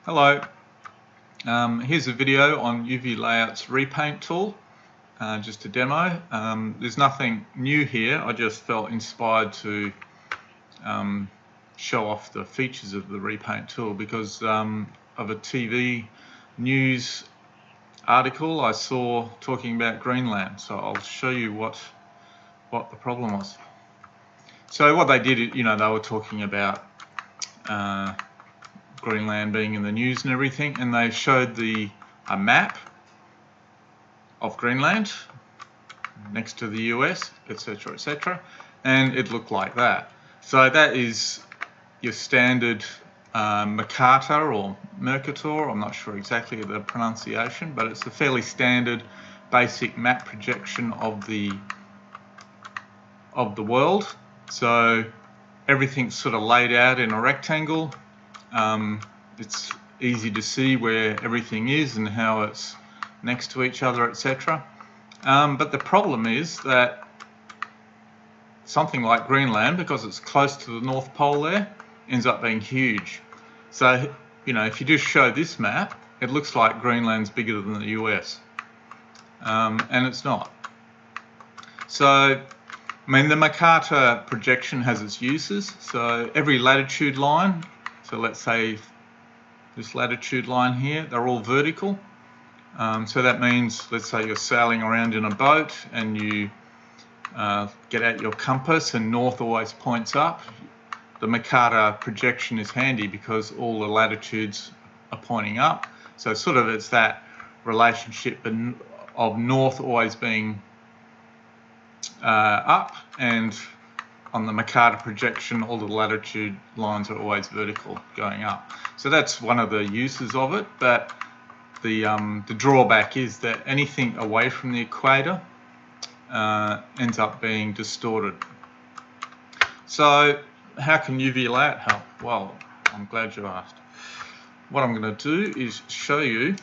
Hello, here's a video on UVLayout's Repaint tool, just a demo. There's nothing new here, I just felt inspired to show off the features of the Repaint tool because of a TV news article I saw talking about Greenland. So I'll show you what the problem was. So what they did, they were talking about Greenland being in the news and everything, and they showed a map of Greenland next to the US, etc., etc., and it looked like that. So that is your standard Mercator or Mercator, I'm not sure exactly the pronunciation, but it's a fairly standard basic map projection of the world. So everything's sort of laid out in a rectangle. It's easy to see where everything is and how it's next to each other, etc. But the problem is that something like Greenland, because it's close to the North Pole there, ends up being huge. So, if you just show this map, it looks like Greenland's bigger than the US. And it's not. So, the Mercator projection has its uses. So every latitude line, so let's say this latitude line here, they're all vertical. So that means, let's say you're sailing around in a boat and you get out your compass and north always points up. The Mercator projection is handy because all the latitudes are pointing up. So it's that relationship of north always being up, and on the Mercator projection all the latitude lines are always vertical going up. So that's one of the uses of it, but the drawback is that anything away from the equator ends up being distorted. So how can UVLayout help? Well, I'm glad you asked. What I'm going to do is show you.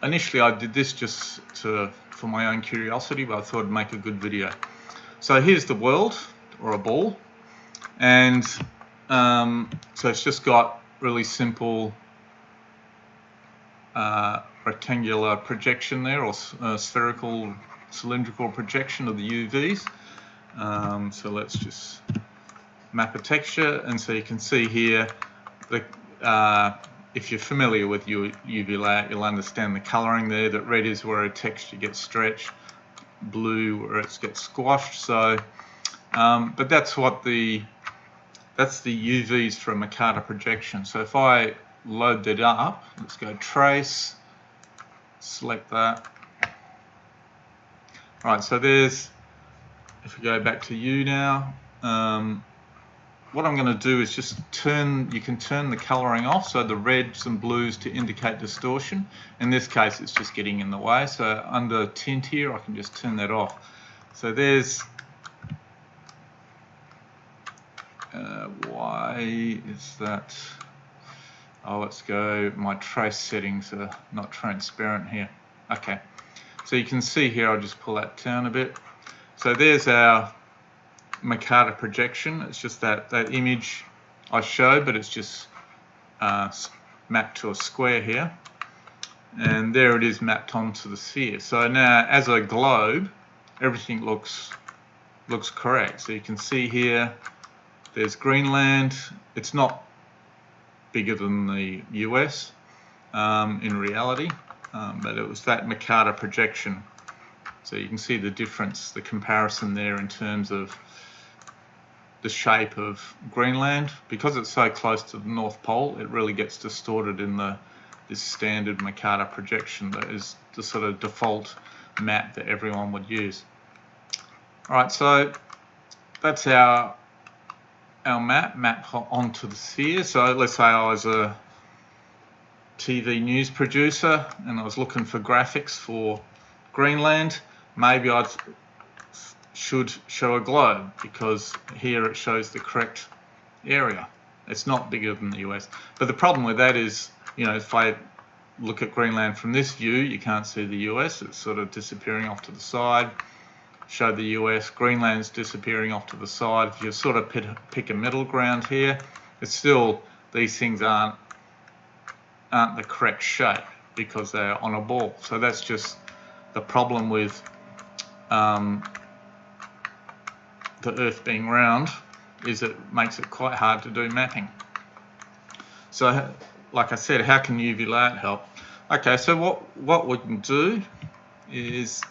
Initially I did this just for my own curiosity, but I thought I'd make a good video. So here's the world, or a ball, and so it's just got really simple rectangular projection there, or spherical cylindrical projection of the UVs. So let's just map a texture, and so you can see here if you're familiar with your UVLayout, you'll understand the colouring there, that red is where a texture gets stretched, blue where it gets squashed. So but that's the UVs for a Mercator projection. So if I load that up, let's go trace, select that. Right, so if we go back to U now, what I'm going to do is just you can turn the colouring off, so the reds and blues to indicate distortion. In this case it's just getting in the way, so under tint here I can just turn that off. So there's why is that? Oh, let's go, my trace settings are not transparent here. Okay, so you can see here, I'll just pull that down a bit. So there's our Mercator projection. It's just that image I showed, but it's just mapped to a square here, and there it is mapped onto the sphere. So now as a globe everything looks correct. So you can see here there's Greenland. It's not bigger than the US in reality, but it was that Mercator projection. So you can see the difference, the comparison there in terms of the shape of Greenland. Because it's so close to the North Pole, it really gets distorted in this standard Mercator projection that is the sort of default map that everyone would use. Alright, so that's our map onto the sphere. So let's say I was a TV news producer and I was looking for graphics for Greenland. Maybe I should show a globe, because here it shows the correct area. It's not bigger than the US. But the problem with that is, if I look at Greenland from this view, you can't see the US. It's sort of disappearing off to the side. Show the US, Greenland's disappearing off to the side. If you sort of pick a middle ground here, it's still these things aren't the correct shape because they're on a ball. So that's just the problem with the Earth being round, is it makes it quite hard to do mapping. So like I said, how can UVLayout help? Okay, so what we can do is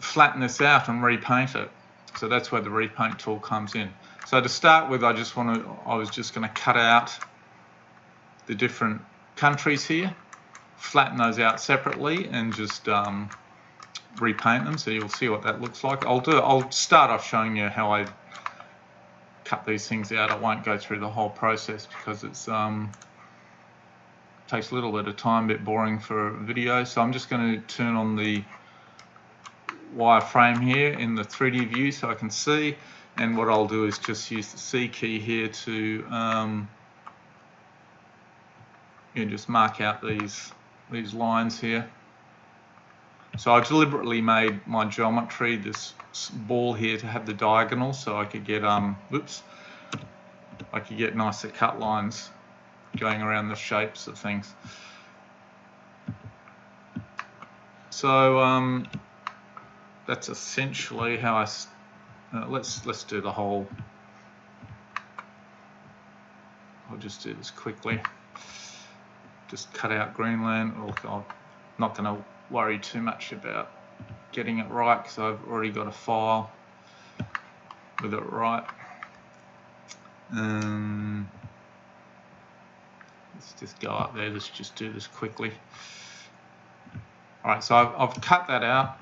flatten this out and repaint it. So that's where the repaint tool comes in. So to start with, I was just going to cut out the different countries here, flatten those out separately, and just repaint them. So you'll see what that looks like. I'll start off showing you how I cut these things out. I won't go through the whole process because it's takes a little bit of time, a bit boring for a video. So I'm just going to turn on the wireframe here in the 3D view so I can see, and what I'll do is just use the C key here to just mark out these lines here. So I deliberately made my geometry, this ball here, to have the diagonal so I could get nicer cut lines going around the shapes of things. So that's essentially how I let's do the whole. I'll just do this quickly. Just cut out Greenland. I'm not going to worry too much about getting it right because I've already got a file with it right. Let's just go up there. Let's just do this quickly. All right, so I've cut that out.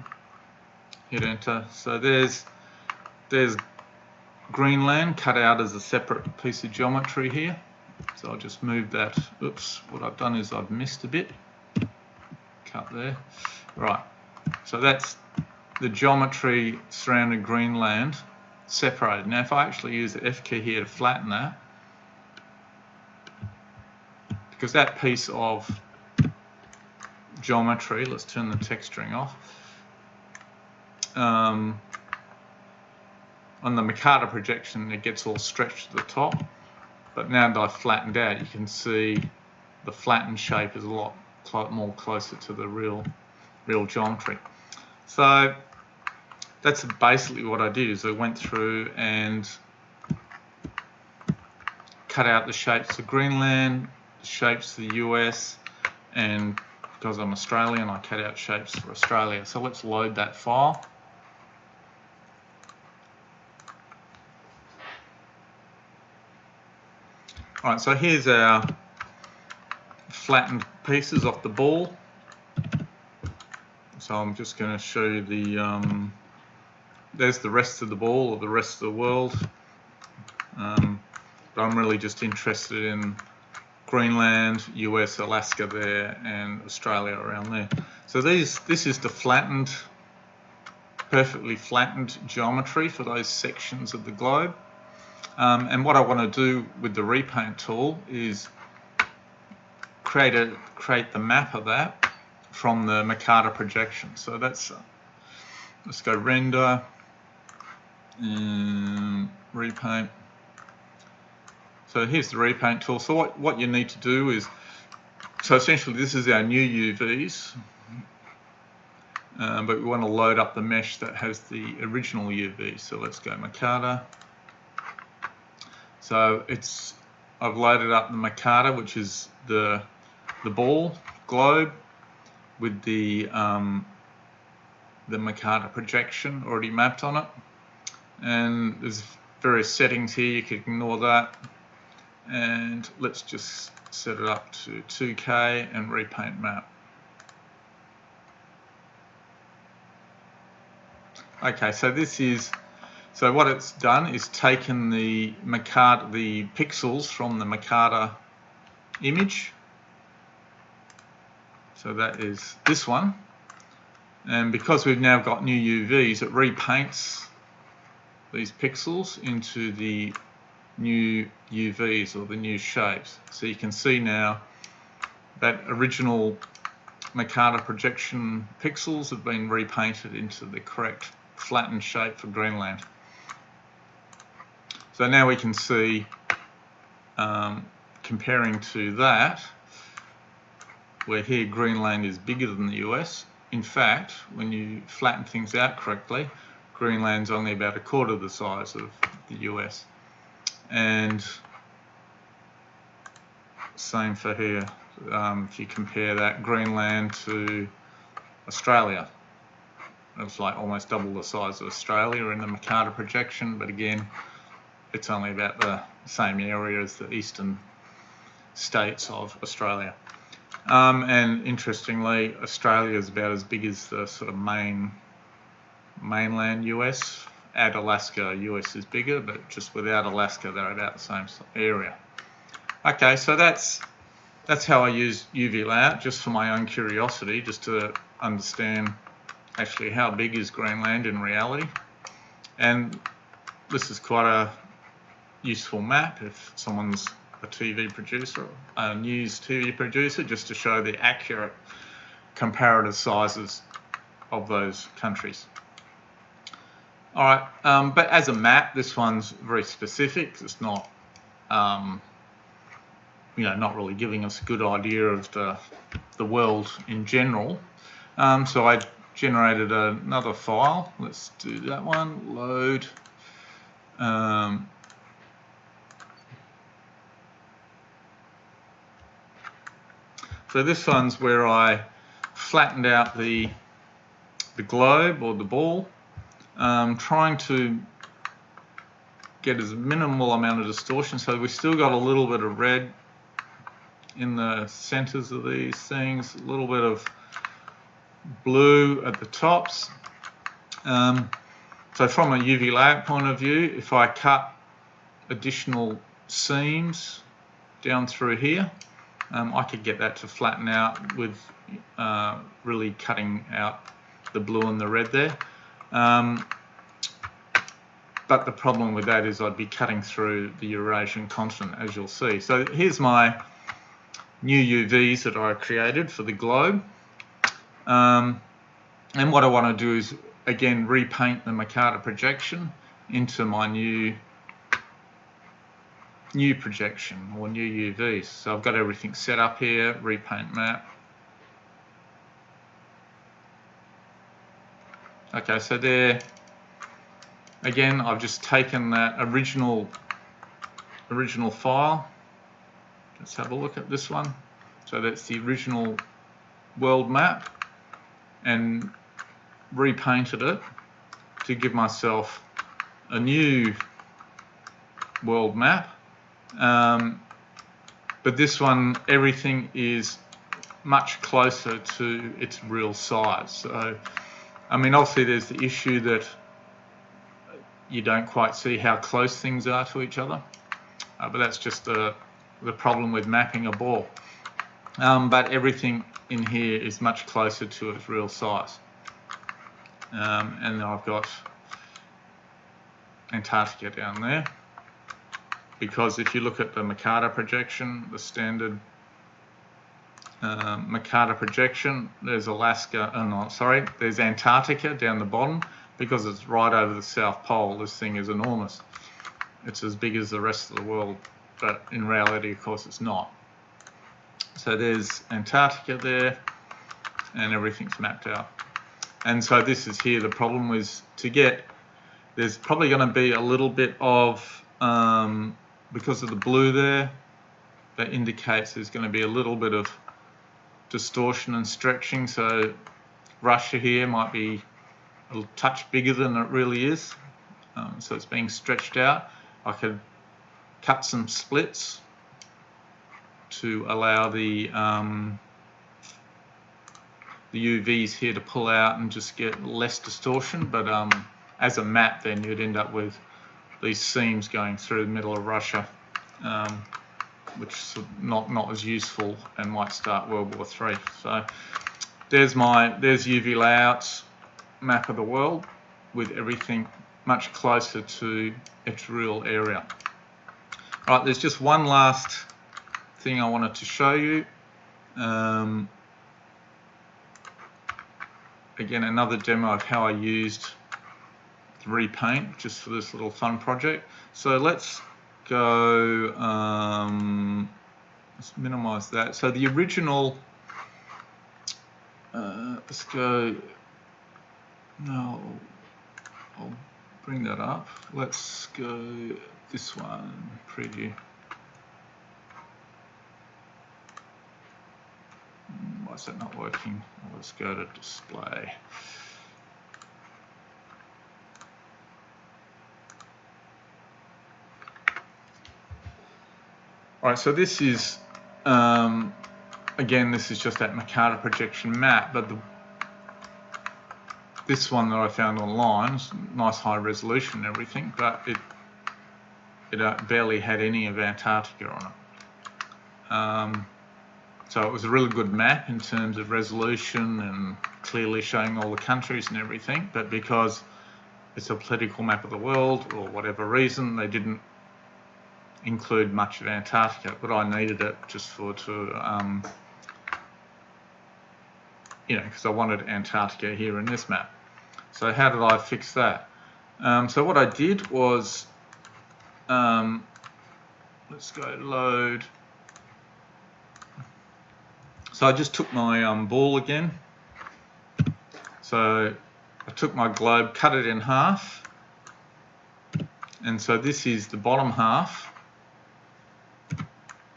Hit enter. So there's Greenland cut out as a separate piece of geometry here. So I'll just move that. Oops, what I've done is I've missed a bit. Cut there. Right, so that's the geometry surrounding Greenland separated. Now if I actually use the F key here to flatten that, because that piece of geometry, let's turn the texturing off, on the Mercator projection it gets all stretched to the top, but now that I've flattened out, you can see the flattened shape is a lot more closer to the real geometry. So that's basically what I did, is I went through and cut out the shapes of Greenland, the shapes of the US, and because I'm Australian, I cut out shapes for Australia. So let's load that file. All right, so here's our flattened pieces off the ball. So I'm just going to show you there's the rest of the ball, or the rest of the world. But I'm really just interested in Greenland, US, Alaska there, and Australia around there. So this is the flattened, perfectly flattened geometry for those sections of the globe. And what I want to do with the repaint tool is create the map of that from the Mercator projection. So that's let's go render and repaint. So here's the repaint tool. So what you need to do is, so essentially this is our new UVs, but we want to load up the mesh that has the original UV. So let's go Mercator. So I've loaded up the Mercator, which is the ball globe with the Mercator projection already mapped on it, and there's various settings here. You can ignore that, and let's just set it up to 2K and repaint map. Okay, so what it's done is taken the pixels from the Mercator image. So that is this one, and because we've now got new UVs, it repaints these pixels into the new UVs, or the new shapes. So you can see now that original Mercator projection pixels have been repainted into the correct flattened shape for Greenland. So now we can see comparing to that, where here Greenland is bigger than the US. In fact, when you flatten things out correctly, Greenland's only about a quarter the size of the US. And same for here. If you compare that Greenland to Australia, it's like almost double the size of Australia in the Mercator projection, but again, it's only about the same area as the eastern states of Australia. And interestingly, Australia is about as big as the sort of mainland US. Add Alaska, US is bigger, but just without Alaska, they're about the same area. Okay, so that's how I use UVLayout, just for my own curiosity, just to understand actually how big is Greenland in reality. And this is quite a useful map if someone's a TV producer, a news TV producer, just to show the accurate comparative sizes of those countries. All right, but as a map, this one's very specific. It's not, not really giving us a good idea of the world in general. So I generated another file. Let's do that one. Load. So this one's where I flattened out the globe or the ball, trying to get as minimal amount of distortion. So we still got a little bit of red in the centers of these things, a little bit of blue at the tops. So from a UV layout point of view, if I cut additional seams down through here, I could get that to flatten out with really cutting out the blue and the red there. But the problem with that is I'd be cutting through the Eurasian continent, as you'll see. So here's my new UVs that I created for the globe. And what I want to do is, again, repaint the Mercator projection into my new projection or new UVs. So I've got everything set up here, repaint map. Okay, so there, again, I've just taken that original file. Let's have a look at this one. So that's the original world map, and repainted it to give myself a new world map. But this one, everything is much closer to its real size. So, I mean, obviously there's the issue that you don't quite see how close things are to each other, but that's just the problem with mapping a ball. But everything in here is much closer to its real size. And then I've got Antarctica down there, because if you look at the Mercator projection, the standard Mercator projection, there's there's Antarctica down the bottom, because it's right over the South Pole. This thing is enormous. It's as big as the rest of the world, but in reality, of course, it's not. So there's Antarctica there, and everything's mapped out. And so this is here. The problem was there's probably going to be a little bit of, because of the blue there, that indicates there's going to be a little bit of distortion and stretching. So Russia here might be a touch bigger than it really is. So it's being stretched out. I could cut some splits to allow the UVs here to pull out and just get less distortion, but as a map, then you'd end up with these seams going through the middle of Russia, which is not as useful and might start World War III. So there's UVLayout's map of the world with everything much closer to its real area. All right, there's just one last thing I wanted to show you. Again, another demo of how I used the repaint just for this little fun project. So let's go, let's minimize that. So the original, let's go, no, I'll bring that up. Let's go this one, preview. Why is that not working? Well, let's go to display. All right, so this is, again, this is just that Mercator projection map, but this one that I found online is nice high resolution and everything, but it barely had any of Antarctica on it. So it was a really good map in terms of resolution and clearly showing all the countries and everything, but because it's a political map of the world or whatever reason, they didn't include much of Antarctica, but I needed it just because I wanted Antarctica here in this map. So how did I fix that? So what I did was, let's go load. So I just took my ball again. So I took my globe, cut it in half, and so this is the bottom half.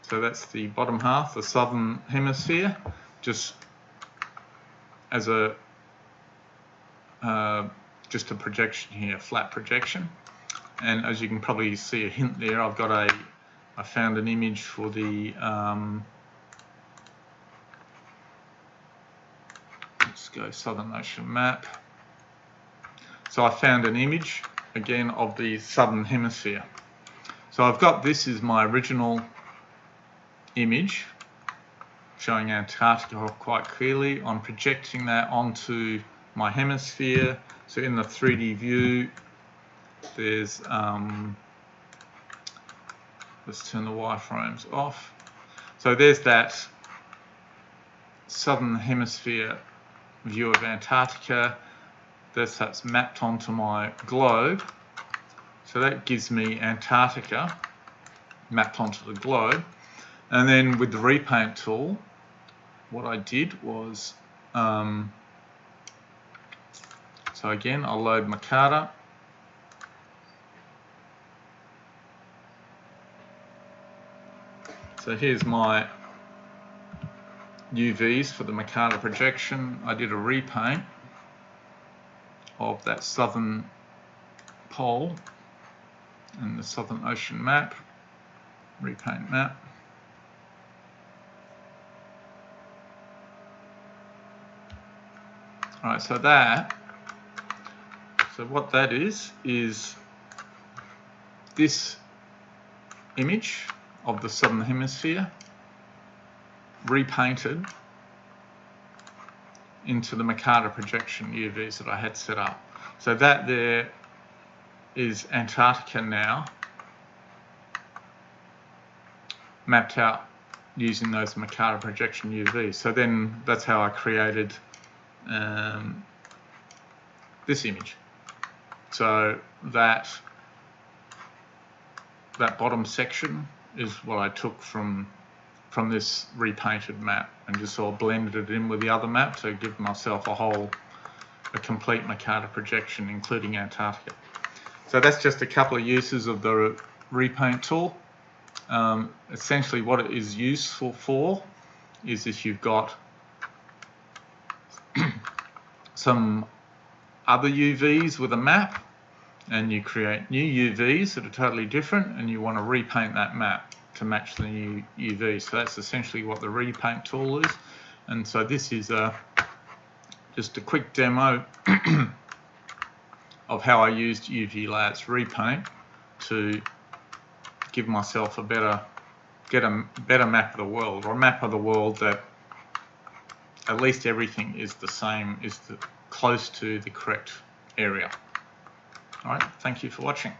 So that's the bottom half, the southern hemisphere, just as a projection here, flat projection. And as you can probably see a hint there, I found an image for the let's go Southern Ocean map. So I found an image again of the southern hemisphere. So I've got this is my original image showing Antarctica quite clearly. I'm projecting that onto my hemisphere. So in the 3D view, there's let's turn the wireframes off. So there's that southern hemisphere view of Antarctica. That's mapped onto my globe. So that gives me Antarctica mapped onto the globe. And then with the repaint tool, what I did was, so again, I'll load Mercator. So here's my UVs for the Mercator projection. I did a repaint of that southern pole and the Southern Ocean map, repaint map. All right, so what that is this image of the southern hemisphere repainted into the Mercator projection UVs that I had set up. So that there is Antarctica now mapped out using those Mercator projection UVs. So then that's how I created this image. So that bottom section is what I took from this repainted map and just sort of blended it in with the other map to give myself a complete Mercator projection, including Antarctica. So that's just a couple of uses of the repaint tool. Essentially what it is useful for is if you've got some other UVs with a map and you create new UVs that are totally different and you want to repaint that map to match the new UV. So that's essentially what the repaint tool is. And so this is just a quick demo of how I used UVLayout Repaint to give myself get a better map of the world, or a map of the world that at least everything is the same, close to the correct area. All right, thank you for watching.